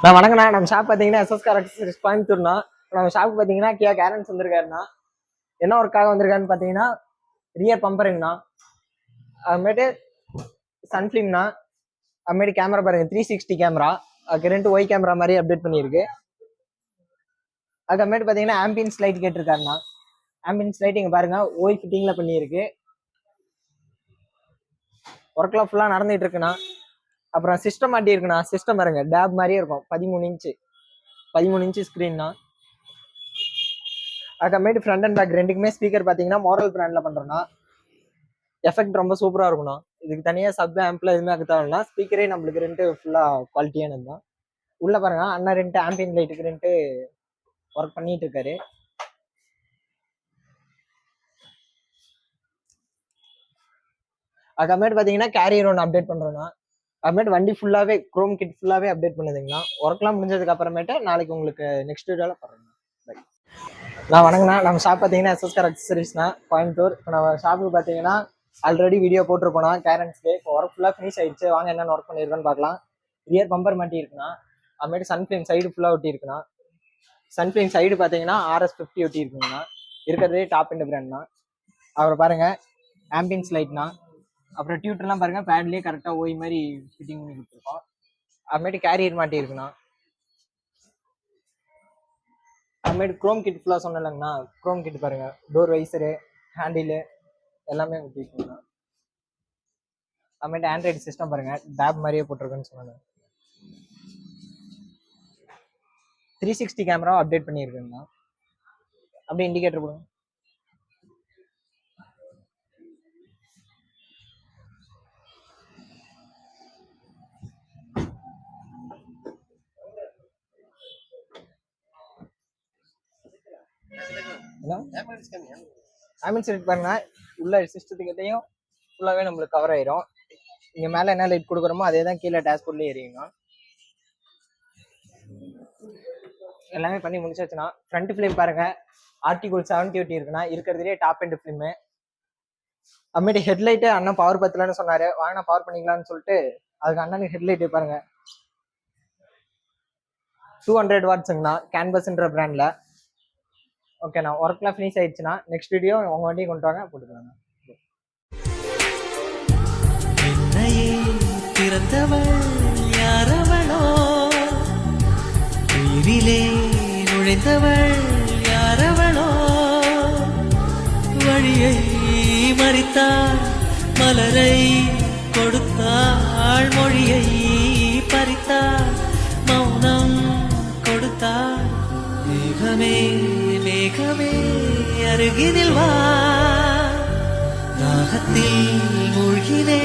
நான் வணக்கண்ணா. நம்ம ஷாப் பார்த்தீங்கன்னா எஸ்எஸ்கார் அக்சசரிஸ் கோயம்புத்தூர்னா. நம்ம ஷாப் பார்த்தீங்கன்னா கியா கேரன்ஸ் வந்திருக்காருண்ணா. என்ன ஒர்க்காக வந்திருக்காருன்னு பார்த்தீங்கன்னா ரியர் பம்பருங்கண்ணா, அதுமாரி சன்ஃபிலிம்னா, அதுமாரி கேமரா பாருங்க 360 கேமரா, அதுக்கு 2 ஒய் கேமரா மாதிரி அப்டேட் பண்ணியிருக்கு. அதுக்கப்புறமேட்டு பார்த்தீங்கன்னா ஆம்பியன்ஸ் லைட் கேட்டிருக்காருண்ணா. ஆம்பியன்ஸ் லைட் இங்கே பாருங்க ஓய் ஃபிட்டிங்கில் பண்ணியிருக்கு. ஒர்க்லாம் ஃபுல்லாக நடந்துகிட்டு இருக்குண்ணா. அப்புறம் சிஸ்டம் மாட்டி இருக்குண்ணா. சிஸ்டம் பாருங்க டேப் மாதிரியே இருக்கும். 13 இன்ச்சு ஸ்க்ரீன்னா. அதுக்கப்புறமேட்டு ஃப்ரண்ட் அண்ட் பேக் ரெண்டுக்குமே ஸ்பீக்கர் பார்த்தீங்கன்னா மாடல் பிராண்டில் பண்ணுறோன்னா. எஃபெக்ட் ரொம்ப சூப்பராக இருக்குண்ணா. இதுக்கு தனியாக சப் ஆம்பில் எதுவுமே ஆக்க தேவையில்லைனா, ஸ்பீக்கரே நம்மளுக்கு ரெண்டு ஃபுல்லாக குவாலிட்டியானது தான். உள்ளே பாருங்க அண்ணா 2 ஆம்பியன் லைட்டுக்கு 2 ஒர்க் பண்ணிட்டு இருக்காரு. அதுக்கப்புறமேட்டு பார்த்தீங்கன்னா கேரியர் ஒன்று அப்டேட் பண்ணுறோன்னா. அதுமாதிரி வண்டி ஃபுல்லாகவே குரோம் கிட் ஃபுல்லாகவே அப்டேட் பண்ணுதுங்கண்ணா. ஒர்க்லாம் முடிஞ்சதுக்கு அப்புறமேட்டு நாளைக்கு உங்களுக்கு நெக்ஸ்ட் வீடியோவில் போடுறேங்கண்ணா. பை. நான் வணங்கண்ணா. நம்ம ஷாப் பார்த்தீங்கன்னா எஸ்எஸ்கார் அக்சசரிஸ்னா கோயம்புத்தூர். இப்போ நம்ம ஷாப்புக்கு பார்த்தீங்கன்னா ஆல்ரெடி வீடியோ போட்டிருப்போம்னா கேரன்ஸ்க்கு. இப்போ ஒர்க் ஃபுல்லாக ஃபினிஷ் ஆயிடுச்சு. வாங்க என்னென்ன ஒர்க் பண்ணியிருக்கோன்னு பார்க்கலாம். ரியர் பம்பர் மாட்டி இருக்குண்ணா. அதுமாதிரி சன்ஃபிலிம் சைடு ஃபுல்லாக ஒட்டி இருக்குண்ணா. சன்ஃபிலிம் சைடு பார்த்தீங்கன்னா RS50 ஒட்டி இருக்குங்கண்ணா. இருக்கிறதே டாப் எண்ட் பிராண்ட்னா. அப்புறம் பாருங்க ஆம்பியன்ஸ் லைட்னா. அப்புறம் டியூட்டர்லாம் பாருங்க பேட்லேயே கரெக்டாக ஓய் மாதிரி ஃபிட்டிங் பண்ணி கொடுத்துருக்கோம். அதுமாரி கேரியர் மாட்டி இருக்குண்ணா. அதுமாரி குரோம் கிட் ஃபுல்லாக சொன்னலங்கண்ணா. குரோம் கிட் பாருங்க டோர் வைசரு, ஹேண்டிலு எல்லாமே ஊற்றிருக்குங்கண்ணா. அதுமாரி ஆண்ட்ராய்டு சிஸ்டம் பாருங்க டேப் மாதிரியே போட்டிருக்குன்னு சொன்னாங்க. 360 கேமரா அப்டேட் பண்ணியிருக்குங்கண்ணா. அப்படியே இண்டிகேட்டர் கொடுங்க. ஆம்பியன்ஸ் லைட் பாருங்க உள்ள சிஸ்டத்துக்கிட்டையும் ஃபுல்லாகவே நம்மளுக்கு கவர் ஆயிரும். இங்கே மேலே என்ன லைட் கொடுக்குறோமோ அதே தான் கீழே டேஷ்போர்ட்லேயே எரியுங்கண்ணா. எல்லாமே பண்ணி முடிச்சாச்சுன்னா ஃப்ரண்ட் ஃபிலிம் பாருங்க ஆர்டிகூல் 70 ஒட்டி இருக்குண்ணா. இருக்கிறதுலேயே டாப் எண்ட் ஃபிலிமு. அம்மேட்டு ஹெட்லைட்டு அண்ணன் பவர் பத்தலன்னு சொன்னார். வாங்கினா பவர் பண்ணிக்கலான்னு சொல்லிட்டு அதுக்கு அண்ணனுக்கு ஹெட்லைட்டு பாருங்க 200 வாட்ஸுங்கண்ணா. கேன்பஸ்ன்ற பிராண்டில். ஓகேண்ணா. ஒர்க்லாம் ஃபினிஷ் ஆயிடுச்சுன்னா நெக்ஸ்ட் வீடியோ உங்கள் வண்டியை கொண்டு வாங்க போட்டுக்கலாங்க. நுழைந்தவள் யாரவளோ, வழியை மறித்தாள் மலரை கொடுத்தாள், மொழியை பறித்தாள் மௌனம் கொடுத்தாள். மேகமே மேகமே அருகினில் வா, தாகத்தில் மூழ்கினே.